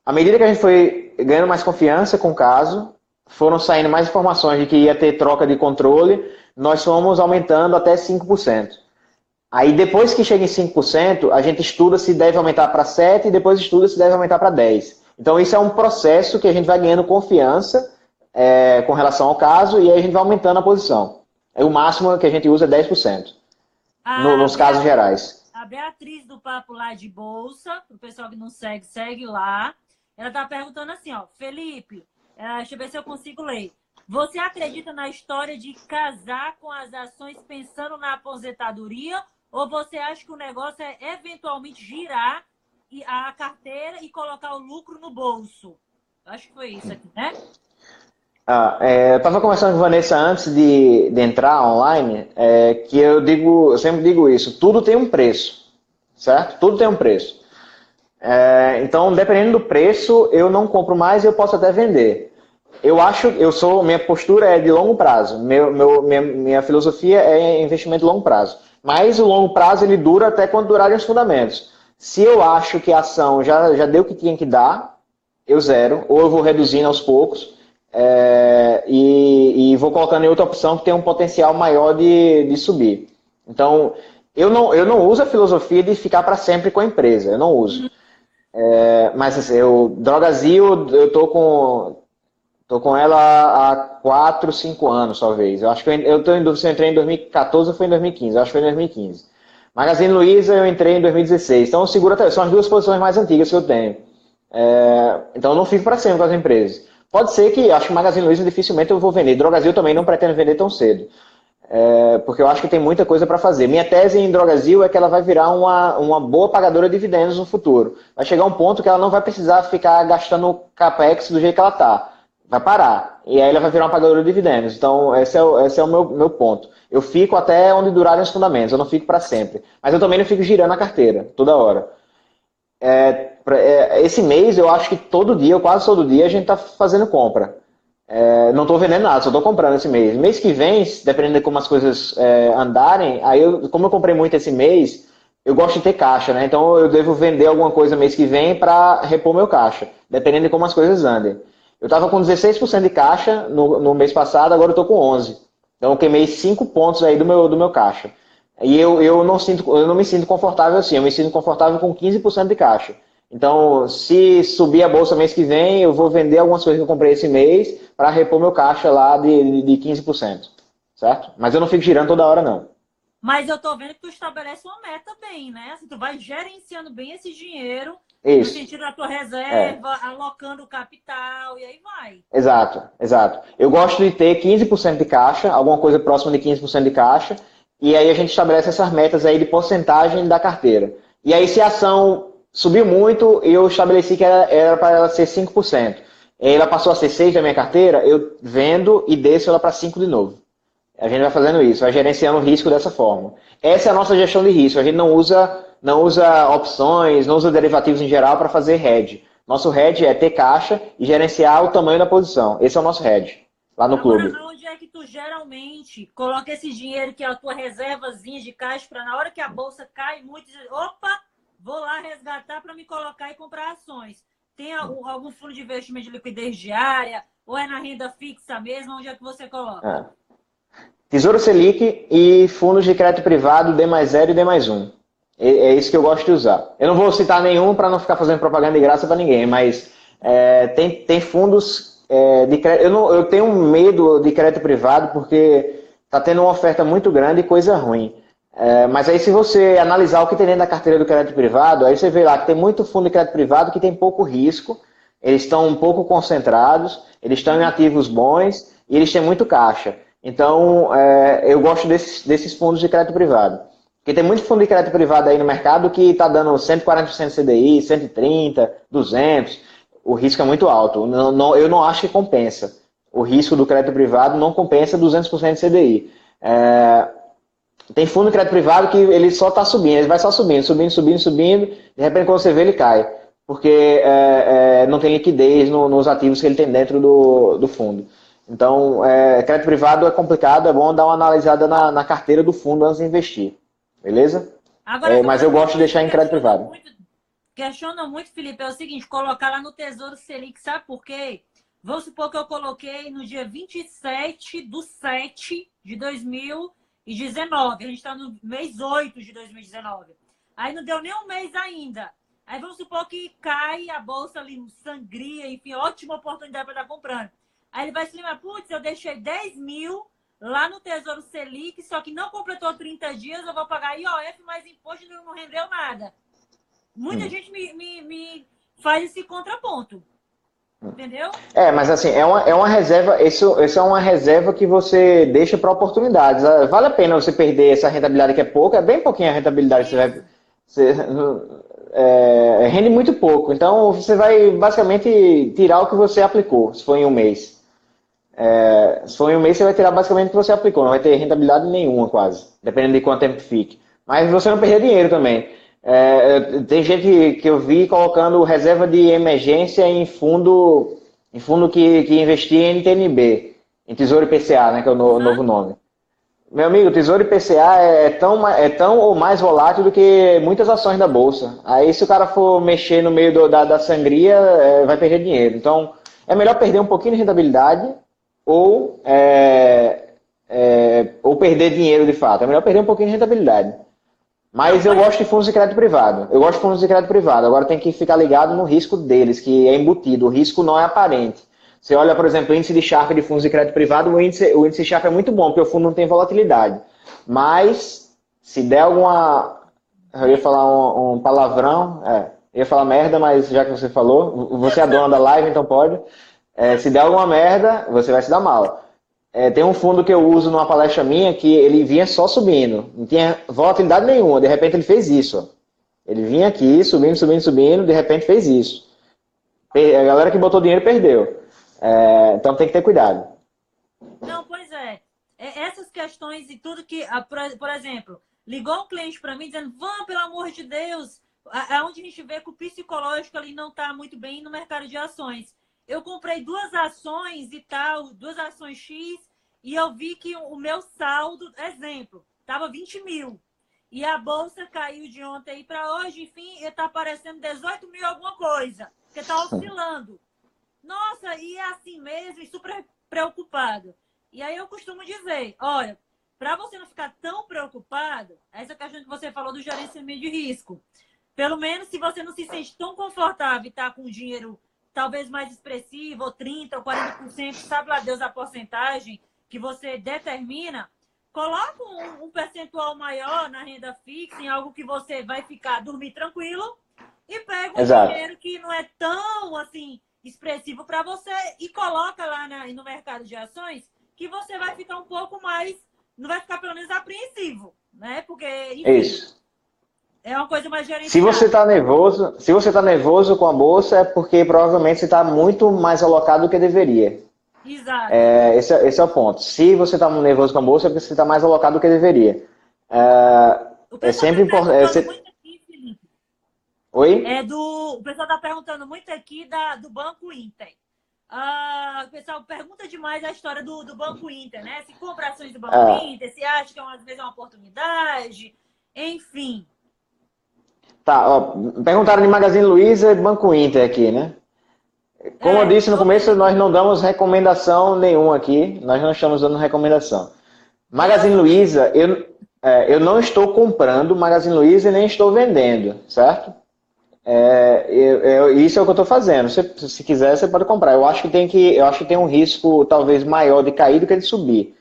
B: À medida que a gente foi ganhando mais confiança com o caso, foram saindo mais informações de que ia ter troca de controle, nós fomos aumentando até 5%. Aí depois que chega em 5%, a gente estuda se deve aumentar para 7% e depois estuda se deve aumentar para 10%. Então isso é um processo que a gente vai ganhando confiança com relação ao caso e aí a gente vai aumentando a posição. O máximo que a gente usa é 10% nos casos gerais.
A: A Beatriz do Papo lá de Bolsa, para o pessoal que não segue, segue lá. Ela está perguntando assim, ó, Felipe, deixa eu ver se eu consigo ler. Você acredita na história de casar com as ações pensando na aposentadoria ou você acha que o negócio é eventualmente girar a carteira e colocar o lucro no bolso? Acho que foi isso aqui, né?
B: Eu estava conversando com a Vanessa antes de entrar online, que eu sempre digo isso, tudo tem um preço, certo? Tudo tem um preço. Então, dependendo do preço, eu não compro mais e eu posso até vender. Minha postura é de longo prazo. Minha filosofia é investimento de longo prazo. Mas o longo prazo ele dura até quando durarem os fundamentos. Se eu acho que a ação já deu o que tinha que dar, eu zero, ou eu vou reduzindo aos poucos, e vou colocando em outra opção que tem um potencial maior de subir. Então, eu não uso a filosofia de ficar para sempre com a empresa, eu não uso. Mas assim, Drogazil, tô com ela há 4, 5 anos, talvez. Eu acho que eu tô em dúvida se eu entrei em 2014 ou foi em 2015. Eu acho que foi em 2015. Magazine Luiza eu entrei em 2016. Então eu seguro até. São as duas posições mais antigas que eu tenho. Então eu não fico para sempre com as empresas. Pode ser que, acho que Magazine Luiza dificilmente eu vou vender. Drogazil também não pretendo vender tão cedo. Porque eu acho que tem muita coisa para fazer. Minha tese em Drogazil é que ela vai virar uma boa pagadora de dividendos no futuro. Vai chegar um ponto que ela não vai precisar ficar gastando capex do jeito que ela está. Vai parar. E aí ela vai virar uma pagadora de dividendos. Então, esse é o meu ponto. Eu fico até onde durarem os fundamentos. Eu não fico para sempre. Mas eu também não fico girando a carteira toda hora. Esse mês, eu acho que todo dia, ou quase todo dia, a gente está fazendo compra. Não estou vendendo nada, só estou comprando esse mês. Mês que vem, dependendo de como as coisas andarem, como eu comprei muito esse mês, eu gosto de ter caixa, né? Então eu devo vender alguma coisa mês que vem para repor meu caixa, dependendo de como as coisas andem. Eu estava com 16% de caixa no mês passado, agora eu estou com 11%. Então eu queimei 5 pontos aí do meu caixa. E eu não me sinto confortável assim, eu me sinto confortável com 15% de caixa. Então, se subir a bolsa mês que vem, eu vou vender algumas coisas que eu comprei esse mês para repor meu caixa lá de 15%, certo? Mas eu não fico girando toda hora, não.
A: Mas eu tô vendo que tu estabelece uma meta bem, né? Assim, tu vai gerenciando bem esse dinheiro, no
B: Isso.
A: sentido da tua reserva, alocando o capital, e aí vai.
B: Exato, exato. Eu gosto de ter 15% de caixa, alguma coisa próxima de 15% de caixa, e aí a gente estabelece essas metas aí de porcentagem da carteira. E aí, se a ação subiu muito, eu estabeleci que era para ela ser 5%. E aí ela passou a ser 6% da minha carteira, eu vendo e desço ela para 5% de novo. A gente vai fazendo isso, vai gerenciando o risco dessa forma. Essa é a nossa gestão de risco. A gente não usa opções, não usa derivativos em geral para fazer hedge. Nosso hedge é ter caixa e gerenciar o tamanho da posição. Esse é o nosso hedge, lá no
A: Agora,
B: clube.
A: onde é que tu geralmente coloca esse dinheiro que é a tua reservazinha de caixa para na hora que a bolsa cai muito, dizer, opa, vou lá resgatar para me colocar e comprar ações. Tem algum fundo de investimento de liquidez diária ou é na renda fixa mesmo? Onde é que você coloca?
B: Tesouro Selic e fundos de crédito privado D mais 0 e D mais 1. É isso que eu gosto de usar. Eu não vou citar nenhum para não ficar fazendo propaganda de graça para ninguém, mas tem fundos de crédito. Eu tenho medo de crédito privado porque está tendo uma oferta muito grande e coisa ruim. Mas aí se você analisar o que tem dentro da carteira do crédito privado, aí você vê lá que tem muito fundo de crédito privado que tem pouco risco, eles estão um pouco concentrados, eles estão em ativos bons e eles têm muito caixa. Então, eu gosto desses fundos de crédito privado. Porque tem muito fundo de crédito privado aí no mercado que está dando 140% CDI, 130%, 200%. O risco é muito alto. Eu não acho que compensa. O risco do crédito privado não compensa 200% de CDI. Tem fundo de crédito privado que ele só está subindo. Ele vai só subindo, subindo, subindo, subindo. De repente, quando você vê, ele cai. Porque não tem liquidez nos ativos que ele tem dentro do fundo. Então, crédito privado é complicado, é bom dar uma analisada na carteira do fundo antes de investir. Beleza?
A: Agora,
B: Mas eu gosto de deixar em crédito privado.
A: Questiona muito, Felipe, é o seguinte, colocar lá no Tesouro Selic, sabe por quê? Vamos supor que eu coloquei no dia 27/7 de 2019. A gente está no mês 8 de 2019. Aí não deu nem um mês ainda. Aí vamos supor que cai a bolsa ali, sangria, enfim, ótima oportunidade para estar comprando. Aí ele vai se lembrar, putz, eu deixei 10 mil lá no Tesouro Selic, só que não completou 30 dias, eu vou pagar IOF, mas imposto não rendeu nada. Muita gente me faz esse contraponto. Entendeu?
B: Mas assim, é uma reserva, isso é uma reserva que você deixa para oportunidades. Vale a pena você perder essa rentabilidade que é pouca, é bem pouquinho a rentabilidade que você rende muito pouco. Então você vai basicamente tirar o que você aplicou, se for em um mês. Se for em um mês, você vai tirar basicamente o que você aplicou, não vai ter rentabilidade nenhuma quase, dependendo de quanto tempo fique. Mas você não perder dinheiro também. Tem gente que eu vi colocando reserva de emergência em fundo que investia em NTNB, em Tesouro IPCA, né, que é o novo nome. Meu amigo, o Tesouro IPCA é tão ou mais volátil do que muitas ações da Bolsa. Aí se o cara for mexer no meio da sangria, vai perder dinheiro. Então, é melhor perder um pouquinho de rentabilidade ou, ou perder dinheiro de fato. É melhor perder um pouquinho de rentabilidade. Mas eu gosto de fundos de crédito privado. Eu gosto de fundos de crédito privado. Agora tem que ficar ligado no risco deles, que é embutido. O risco não é aparente. Você olha, por exemplo, o índice de Sharpe de fundos de crédito privado, o índice Sharpe é muito bom, porque o fundo não tem volatilidade. Mas, se der alguma... Eu ia falar um palavrão, eu ia falar merda, mas já que você falou, você é a dona da live, então pode. Se der alguma merda, você vai se dar mal. Tem um fundo que eu uso numa palestra minha que ele vinha só subindo, não tinha volatilidade nenhuma, de repente ele fez isso. Ele vinha aqui, subindo, subindo, subindo, de repente fez isso. A galera que botou dinheiro perdeu. Então tem que ter cuidado.
A: Não, pois é. Essas questões e tudo que, por exemplo, ligou um cliente para mim dizendo, vamos, pelo amor de Deus, aonde a gente vê que o psicológico ali não está muito bem no mercado de ações. Eu comprei 2 ações e tal, 2 ações X, e eu vi que o meu saldo, exemplo, estava 20 mil. E a bolsa caiu de ontem para hoje, enfim, está aparecendo 18 mil alguma coisa, porque está oscilando. Nossa, e é assim mesmo, e super preocupado. E aí eu costumo dizer, olha, para você não ficar tão preocupado, essa questão que você falou do gerenciamento de risco. Pelo menos se você não se sente tão confortável e está com dinheiro talvez mais expressivo, ou 30% ou 40%, sabe lá Deus a porcentagem que você determina, coloca um percentual maior na renda fixa, em algo que você vai ficar, dormir tranquilo, e pega um dinheiro que não é tão assim expressivo para você e coloca lá no mercado de ações, que você vai ficar um pouco mais, não vai ficar pelo menos apreensivo, né? Porque, enfim,
B: isso.
A: É uma coisa mais gerenciada.
B: Se você tá nervoso com a bolsa, é porque provavelmente você está muito mais alocado do que deveria.
A: Exato.
B: Esse é o ponto. Se você está nervoso com a bolsa, é porque você está mais alocado do que deveria. É sempre importante. Oi?
A: O pessoal está perguntando muito aqui do Banco Inter. O pessoal pergunta demais a história do Banco Inter, né? Se compra ações do Banco Inter, se acha que às vezes é uma oportunidade, enfim.
B: Tá, perguntaram de Magazine Luiza e Banco Inter aqui, né? Como eu disse no começo, nós não damos recomendação nenhuma aqui, nós não estamos dando recomendação. Magazine Luiza, eu não estou comprando Magazine Luiza e nem estou vendendo, certo? Isso é o que eu estou fazendo. Se quiser, você pode comprar. Eu acho que tem um risco talvez maior de cair do que de subir.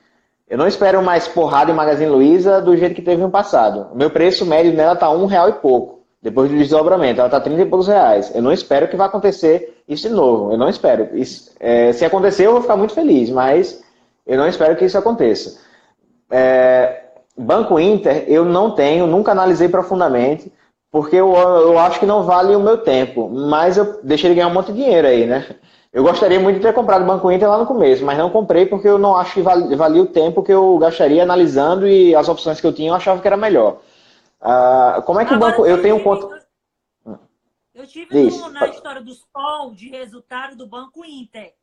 B: Eu não espero mais porrada em Magazine Luiza do jeito que teve no passado. O meu preço médio nela está R$1 e pouco. Depois do desdobramento, ela está 30 e poucos reais. Eu não espero que vá acontecer isso de novo. Eu não espero. Se acontecer, eu vou ficar muito feliz, mas eu não espero que isso aconteça. Banco Inter, eu não tenho, nunca analisei profundamente, porque eu acho que não vale o meu tempo. Mas eu deixei de ganhar um monte de dinheiro aí, né? Eu gostaria muito de ter comprado o Banco Inter lá no começo, mas não comprei porque eu não acho que valia o tempo que eu gastaria analisando e as opções que eu tinha eu achava que era melhor. Como é que
A: agora,
B: o banco... Eu tenho conta...
A: Eu tive na história dos calls de resultado do Banco Inter.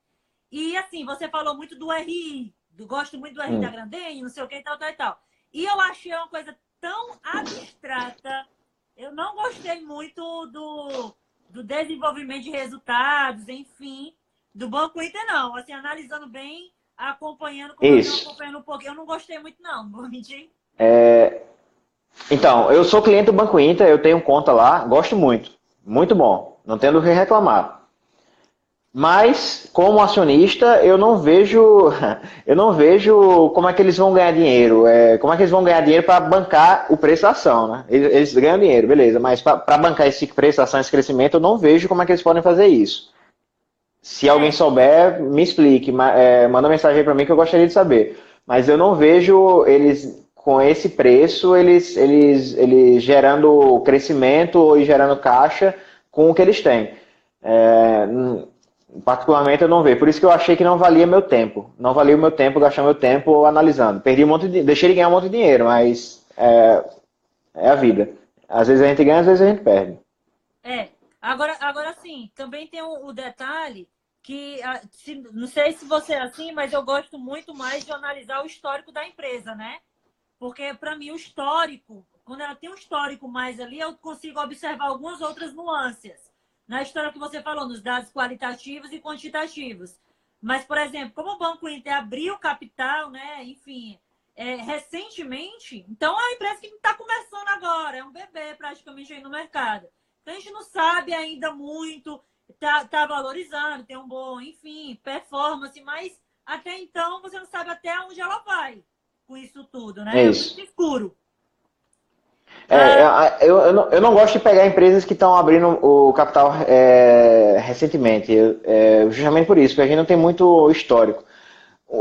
A: E assim, você falou muito do RI, gosto muito do RI da Grandenha, não sei o que e tal, tal e tal. E eu achei uma coisa tão abstrata, eu não gostei muito do desenvolvimento de resultados, enfim, do Banco Inter, não. Assim, analisando bem, acompanhando um pouquinho, eu não gostei muito, não vou mentir.
B: Então, eu sou cliente do Banco Inter, eu tenho conta lá, gosto muito. Muito bom, não tenho do que reclamar. Mas, como acionista, eu não vejo como é que eles vão ganhar dinheiro. Como é que eles vão ganhar dinheiro para bancar o preço da ação, né? Eles ganham dinheiro, beleza, mas para bancar esse preço da ação, esse crescimento, eu não vejo como é que eles podem fazer isso. Se alguém souber, me explique, manda mensagem aí para mim que eu gostaria de saber. Mas eu não vejo eles... Com esse preço, eles gerando crescimento e gerando caixa com o que eles têm. particularmente eu não vejo. Por isso que eu achei que não valia meu tempo. Não valia o meu tempo, gastar meu tempo analisando. Perdi um monte de, deixei de ganhar um monte de dinheiro, mas é a vida. Às vezes a gente ganha, às vezes a gente perde.
A: Agora sim, também tem o detalhe que, não sei se você é assim, mas eu gosto muito mais de analisar o histórico da empresa, né? Porque, para mim, o histórico, quando ela tem um histórico mais ali, eu consigo observar algumas outras nuances. Na história que você falou, nos dados qualitativos e quantitativos. Mas, por exemplo, como o Banco Inter abriu capital, né? Enfim, recentemente, então é uma empresa que está começando agora, é um bebê praticamente aí no mercado. Então, a gente não sabe ainda muito, tá valorizando, tem um bom, enfim, performance, mas até então você não sabe até onde ela vai com isso tudo, né?
B: É
A: É
B: isso.
A: muito escuro.
B: Eu não gosto de pegar empresas que estão abrindo o capital recentemente, justamente por isso, porque a gente não tem muito histórico.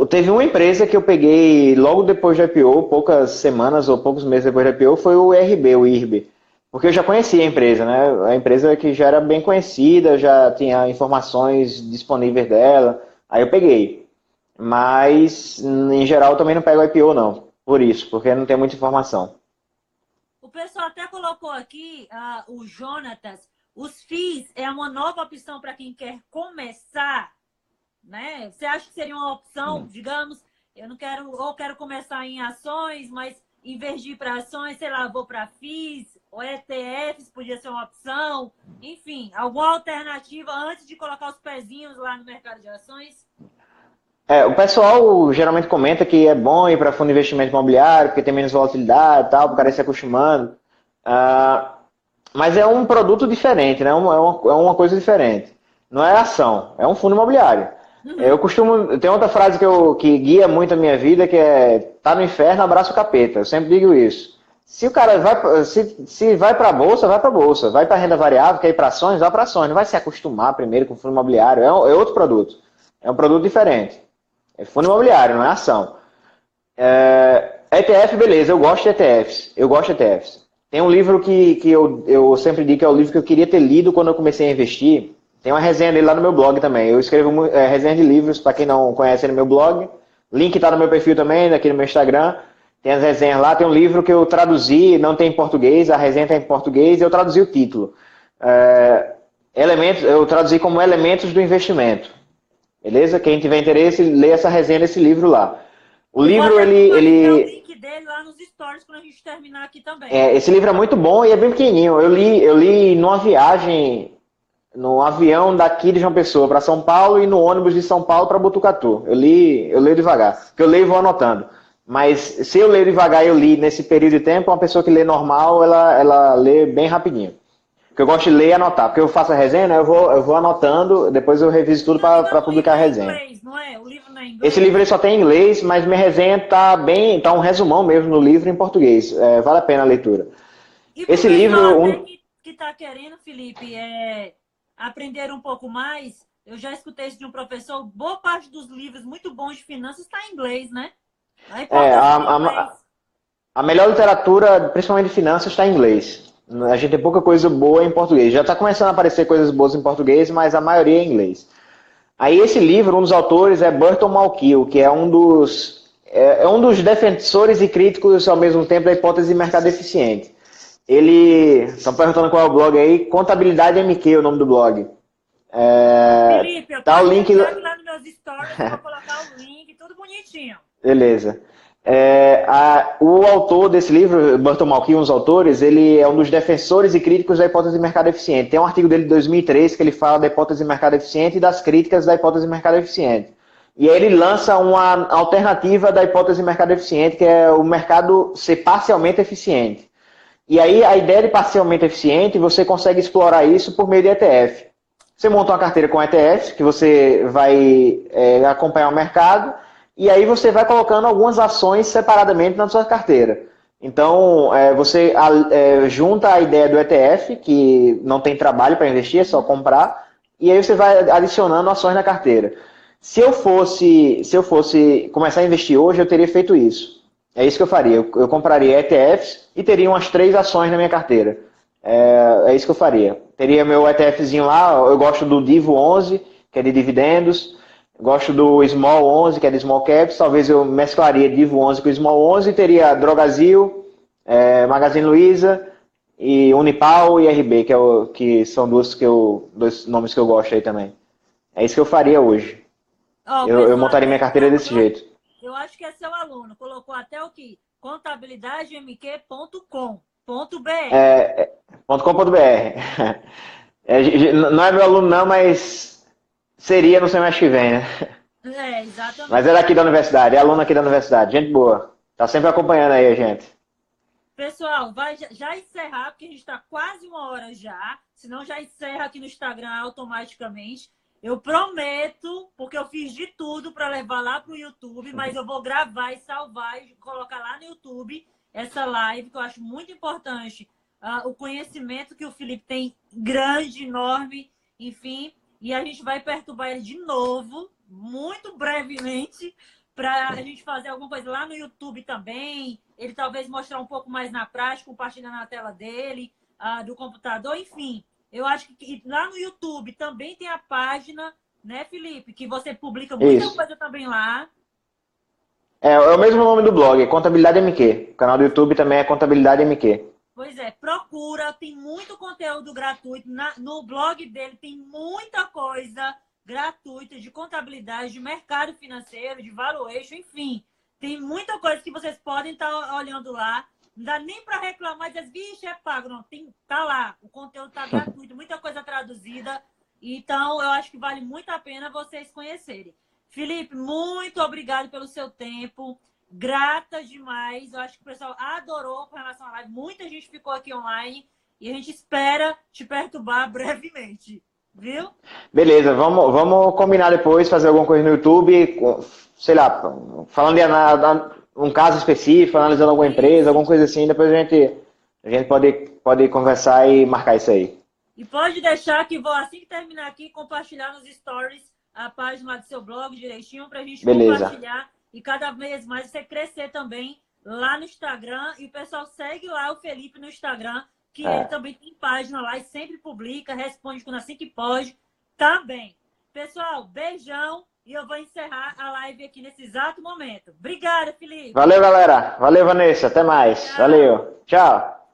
B: Teve uma empresa que eu peguei logo depois do IPO, poucas semanas ou poucos meses depois do IPO, foi o IRB. Porque eu já conhecia a empresa, né? A empresa que já era bem conhecida, já tinha informações disponíveis dela, aí eu peguei. Mas, em geral, eu também não pego IPO, não. Por isso, porque não tem muita informação.
A: O pessoal até colocou aqui, o Jonatas, os FIIs é uma nova opção para quem quer começar, né? Você acha que seria uma opção, digamos, eu não quero, ou quero começar em ações, mas em vez de ir para ações, sei lá, vou para FIIs, ou ETFs podia ser uma opção, enfim, alguma alternativa antes de colocar os pezinhos lá no mercado de ações?
B: O pessoal geralmente comenta que é bom ir para fundo de investimento imobiliário, porque tem menos volatilidade e tal, para o cara ir se acostumando. Ah, mas é um produto diferente, né? É uma coisa diferente. Não é ação, é um fundo imobiliário. Tem outra frase que guia muito a minha vida, que é: tá no inferno, abraça o capeta. Eu sempre digo isso. Se o cara se vai para a bolsa, vai para a bolsa. Vai para renda variável, quer ir para ações, vai para ações. Não vai se acostumar primeiro com o fundo imobiliário. É outro produto. É um produto diferente. É fundo imobiliário, não é ação. ETF, beleza, eu gosto de ETFs. Eu gosto de ETFs. Tem um livro que eu sempre digo que é o livro que eu queria ter lido quando eu comecei a investir. Tem uma resenha dele lá no meu blog também. Eu escrevo resenha de livros, para quem não conhece, no meu blog. Link está no meu perfil também, aqui no meu Instagram. Tem as resenhas lá. Tem um livro que eu traduzi, não tem em português, a resenha está em português, e eu traduzi o título. Eu traduzi como Elementos do Investimento. Beleza? Quem tiver interesse, lê essa resenha desse livro lá. O livro,
A: ele... o link dele lá nos stories quando a gente terminar aqui também.
B: Esse livro é muito bom e é bem pequenininho. Eu li numa viagem, no avião daqui de João Pessoa para São Paulo e no ônibus de São Paulo para Botucatu. Eu leio devagar, porque eu leio e vou anotando. Mas se eu ler devagar e eu li nesse período de tempo, uma pessoa que lê normal, ela lê bem rapidinho. Porque eu gosto de ler e anotar. Porque eu faço a resenha, né? Eu vou anotando, depois eu reviso tudo para publicar a resenha.
A: Inglês, não é? O livro não é em inglês?
B: Esse livro ele só tem em inglês, mas minha resenha tá um resumão mesmo no livro em português. Vale a pena a leitura.
A: E esse livro que está querendo, Felipe, aprender um pouco mais, eu já escutei isso de um professor, boa parte dos livros muito bons de finanças está em inglês, né?
B: A melhor literatura, principalmente de finanças, está em inglês. A gente tem pouca coisa boa em português. Já está começando a aparecer coisas boas em português, mas a maioria é em inglês. Aí esse livro, um dos autores é Burton Malkiel, que é um dos defensores e críticos ao mesmo tempo da hipótese de mercado eficiente. Estão perguntando qual é o blog aí, Contabilidade MQ, o nome do blog.
A: Felipe, eu tô link lá nos meus stories, vou colocar o link, tudo bonitinho.
B: Beleza. O autor desse livro, Burton Malkiel, um dos autores, ele é um dos defensores e críticos da hipótese de mercado eficiente. Tem um artigo dele de 2003 que ele fala da hipótese de mercado eficiente e das críticas da hipótese de mercado eficiente. E aí ele lança uma alternativa da hipótese de mercado eficiente, que é o mercado ser parcialmente eficiente. E aí a ideia de parcialmente eficiente, você consegue explorar isso por meio de ETF. Você monta uma carteira com ETF, que você vai acompanhar o mercado, e aí você vai colocando algumas ações separadamente na sua carteira. Então, você junta a ideia do ETF, que não tem trabalho para investir, é só comprar, e aí você vai adicionando ações na carteira. Se eu fosse começar a investir hoje, eu teria feito isso. É isso que eu faria. Eu compraria ETFs e teria umas 3 ações na minha carteira. É isso que eu faria. Teria meu ETFzinho lá, eu gosto do Divo 11, que é de dividendos. Gosto do Small 11, que é de Small Caps. Talvez eu mesclaria Divo 11 com Small 11. Teria Drogasil, Magazine Luiza e Unipal e RB, que são dois nomes que eu gosto aí também. É isso que eu faria hoje. Eu montaria minha carteira desse jeito.
A: Eu acho que é seu aluno. Colocou até o que? contabilidademq.com.br.
B: .com.br. Não é meu aluno não, mas seria no semestre que vem, né?
A: Exatamente.
B: Mas é daqui da universidade, é aluno aqui da universidade. Gente boa. Tá sempre acompanhando aí a gente.
A: Pessoal, vai já encerrar, porque a gente está quase 1 hora já. Senão já encerra aqui no Instagram automaticamente. Eu prometo, porque eu fiz de tudo para levar lá para o YouTube, mas eu vou gravar e salvar e colocar lá no YouTube essa live, que eu acho muito importante. O conhecimento que o Felipe tem, grande, enorme, enfim. E a gente vai perturbar ele de novo, muito brevemente, para a gente fazer alguma coisa lá no YouTube também. Ele talvez mostrar um pouco mais na prática, compartilhando na tela dele, do computador, enfim. Eu acho que lá no YouTube também tem a página, né, Felipe? Que você publica muita coisa também lá.
B: É o mesmo nome do blog, Contabilidade MQ. O canal do YouTube também é Contabilidade MQ.
A: Pois é, procura, tem muito conteúdo gratuito. No blog dele tem muita coisa gratuita de contabilidade, de mercado financeiro, de valuation, enfim. Tem muita coisa que vocês podem estar olhando lá. Não dá nem para reclamar e dizer, vixe, é pago. Não, tá lá. O conteúdo tá gratuito, muita coisa traduzida. Então, eu acho que vale muito a pena vocês conhecerem. Felipe, muito obrigado pelo seu tempo. Grata demais. Eu acho que o pessoal adorou com relação à live. Muita gente ficou aqui online e a gente espera te perturbar brevemente. Viu?
B: Beleza, vamos combinar depois, fazer alguma coisa no YouTube, sei lá, falando de um caso específico, analisando alguma empresa, alguma coisa assim, depois a gente pode conversar e marcar isso aí.
A: E pode deixar que vou, assim que terminar aqui, compartilhar nos stories a página do seu blog direitinho para a gente compartilhar e cada vez mais você crescer também lá no Instagram. E o pessoal segue lá o Felipe no Instagram, que ele também tem página lá e sempre publica, responde quando assim que pode também. Pessoal, beijão e eu vou encerrar a live aqui nesse exato momento. Obrigada, Felipe.
B: Valeu, galera. Valeu, Vanessa. Até mais.
A: Tchau.
B: Valeu. Tchau.